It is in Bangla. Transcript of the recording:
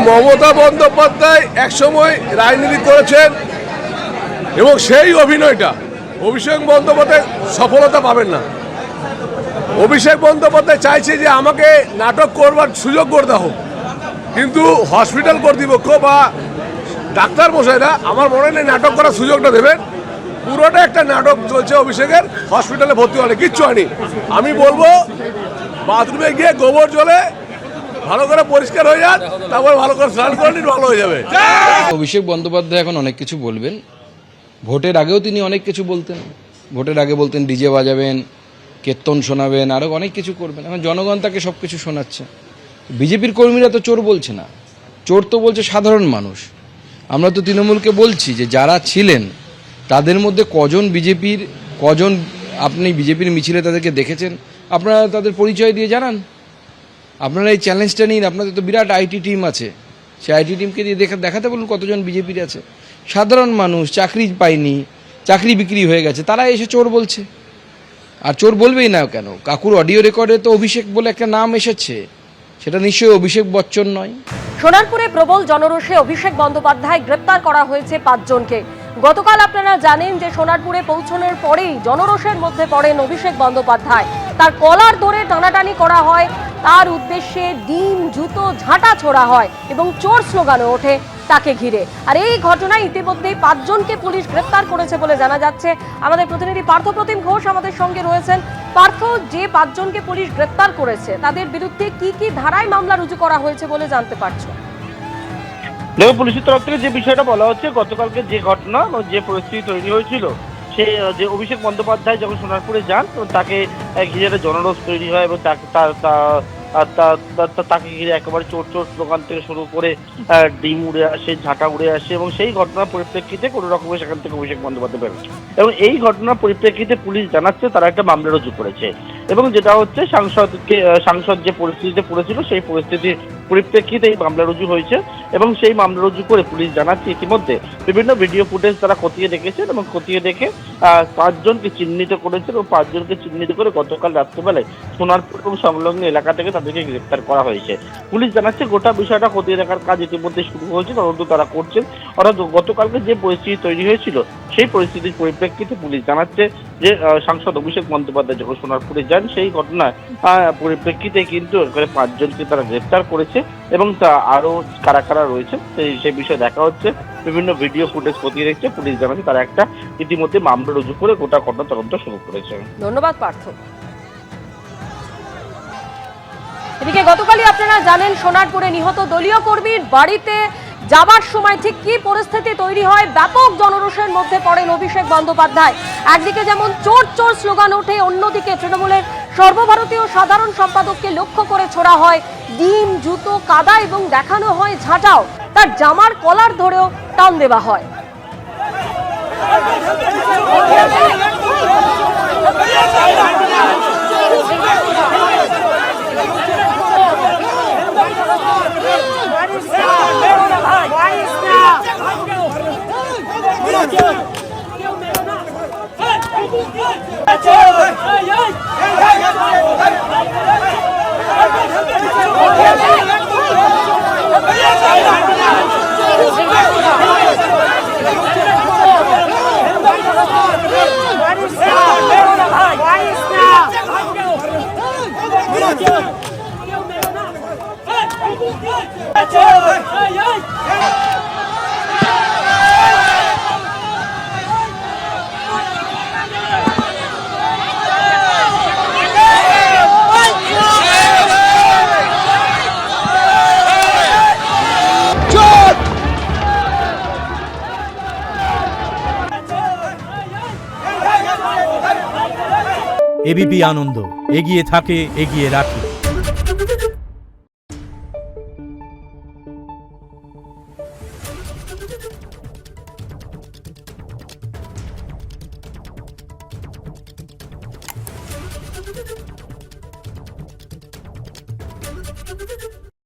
মমতা বন্দ্যোপাধ্যায় একসময় রাজনীতি করেছেন এবং সেই অভিনয়টা অভিষেক বন্দ্যোপাধ্যায় সফলতা পাবেন না। অভিষেক বন্দ্যোপাধ্যায় চাইছে যে আমাকে নাটক করবার সুযোগ করে দাও, কিন্তু হসপিটাল কর্তৃপক্ষ বা ডাক্তার মশাইরা আমার মনে নেই নাটক করার সুযোগটা দেবেন। পুরোটা একটা নাটক চলছে অভিষেকের, হসপিটালে ভর্তি হলে কিচ্ছু হয়নি। আমি বলবো বাথরুমে গিয়ে গোবর জলে ভালো করে পরিষ্কার হয়ে যান, তারপর ভালো করে স্নান করে নিন, ভালো হয়ে যাবে। অভিষেক বন্দ্যোপাধ্যায় এখন অনেক কিছু বলবেন। ভোটের আগেও তিনি অনেক কিছু বলতেন। ভোটের আগে বলতেন ডিজে বাজাবেন, কীর্তন শোনাবেন, আরও অনেক কিছু করবেন। এখন জনগণ তাকে সব কিছু শোনাচ্ছে। বিজেপির কর্মীরা তো চোর বলছে না, চোর তো বলছে সাধারণ মানুষ। আমরা তো তৃণমূলকে বলছি যে যারা ছিলেন তাদের মধ্যে কজন আপনি বিজেপির মিছিলে তাদেরকে দেখেছেন, আপনারা তাদের পরিচয় দিয়ে জানান। আপনারা এই চ্যালেঞ্জটা নিন। আপনাদের তো বিরাট আইটি টিম আছে, সেই আইটি টিমকে দিয়ে দেখাতে বলুন কতজন বিজেপির আছে। সাধারণ মানুষ চাকরি পায়নি, চাকরি বিক্রি হয়ে গেছে, তারা এসে চোর বলছে। আর চোর বলবেই না কেন? কাকুর অডিও রেকর্ডে তো অভিষেক বলে একটা নাম এসেছে, সেটা নিশ্চয়ই অভিষেক বচ্চন নয়। সোনারপুরে প্রবল জনরোষে অভিষেক বন্দ্যোপাধ্যায় গ্রেপ্তার করা হয়েছে 5 জনকে। গতকাল আপনারা জানেন যে সোনারপুরে পৌঁছানোর পরেই জনরোষের মধ্যে পড়েন অভিষেক বন্দ্যোপাধ্যায়। তার কলার ধরে টানাটানি করা হয়, তার উদ্দেশ্যে ডিম জুতো ঝাঁটা ছোড়া হয় এবং চোর স্লোগানও ওঠে তাকে ঘিরে। আর এই ঘটনায় ইতিমধ্যেই 5 জনকে পুলিশ গ্রেপ্তার করেছে বলে জানা যাচ্ছে। আমাদের প্রতিনিধি পার্থপ্রতিম ঘোষ আমাদের সঙ্গে রয়েছেন। পার্থ, যে 5 জনকে পুলিশ গ্রেপ্তার করেছে তাদের বিরুদ্ধে কি কি ধারায় মামলা রুজু করা হয়েছে বলে জানতে পারছো? দেখো, পুলিশের তরফ থেকে যে বিষয়টা বলা হচ্ছে, গতকালকে যে ঘটনা যে পরিস্থিতি তৈরি হয়েছিল, সে যে অভিষেক বন্দ্যোপাধ্যায় যখন সোনারপুরে যান তো তাকে ঘিরে একটা জনরোষ তৈরি হয় এবং তাকে ঘিরে একেবারে চোর চোর স্লোগান থেকে শুরু করে ডিম উড়ে আসে, ঝাঁটা উড়ে আসে এবং সেই ঘটনার পরিপ্রেক্ষিতে কোনো রকমের সেখান থেকে অভিষেক বন্দ্যোপাধ্যায় বেরোচ্ছে। এবং এই ঘটনার পরিপ্রেক্ষিতে পুলিশ জানাচ্ছে তারা একটা মামলা রুজু করেছে এবং যেটা হচ্ছে সাংসদ যে পরিস্থিতিতে পড়েছিল সেই পরিস্থিতির পরিপ্রেক্ষিতে এই মামলা রুজু হয়েছে এবং সেই মামলা রুজু করে পুলিশ জানাচ্ছে ইতিমধ্যে বিভিন্ন ভিডিও ফুটেজ তারা খতিয়ে দেখেছেন এবং খতিয়ে দেখে 5 জনকে চিহ্নিত করেছেন এবং 5 জনকে চিহ্নিত করে গতকাল রাত্রিবেলায় সোনারপুর এবং সংলগ্ন এলাকা থেকে তাদেরকে গ্রেপ্তার করা হয়েছে। পুলিশ জানাচ্ছে গোটা বিষয়টা খতিয়ে দেখার কাজ ইতিমধ্যে শুরু হয়েছে, তদন্ত তারা করছেন। অর্থাৎ গতকালকে যে পরিস্থিতি তৈরি হয়েছিল সেই পরিস্থিতির পরিপ্রেক্ষিতে পুলিশ জানাচ্ছে যে সাংসদ অভিষেক বন্দ্যোপাধ্যায় যখন সোনারপুরে যান সেই ঘটনার পরিপ্রেক্ষিতে কিন্তু 5 জনকে তারা গ্রেপ্তার করেছে এবং তা আরো কারা কারা রয়েছে সেই বিষয়ে দেখা হচ্ছে। বিভিন্ন ভিডিও ফুটেজ খতিয়ে দেখছে পুলিশ, জানাচ্ছে তারা একটা ইতিমধ্যে মামলা রুজু করে গোটা ঘটনা তদন্ত শুরু করেছে। ধন্যবাদ পার্থ। এদিকে গতকালই আপনারা জানেন সোনারপুরে নিহত দলীয় কর্মীর বাড়িতে যাবার সময় ঠিক কি পরিস্থিতি তৈরি হয়। ব্যাপক জনরোষের মধ্যে পড়েন অভিষেক বন্দ্যোপাধ্যায়। একদিকে যেমন চোর চোর স্লোগান ওঠে, অন্যদিকে তৃণমূলের সর্বভারতীয় সাধারণ সম্পাদককে লক্ষ্য করে ছোড়া হয় ডিম জুতো কাদা এবং দেখানো হয় ঝাঁটাও। তার জামার কলার ধরেও টান দেওয়া হয়। এবিপি আনন্দ, এগিয়ে থাকে, এগিয়ে রাখে।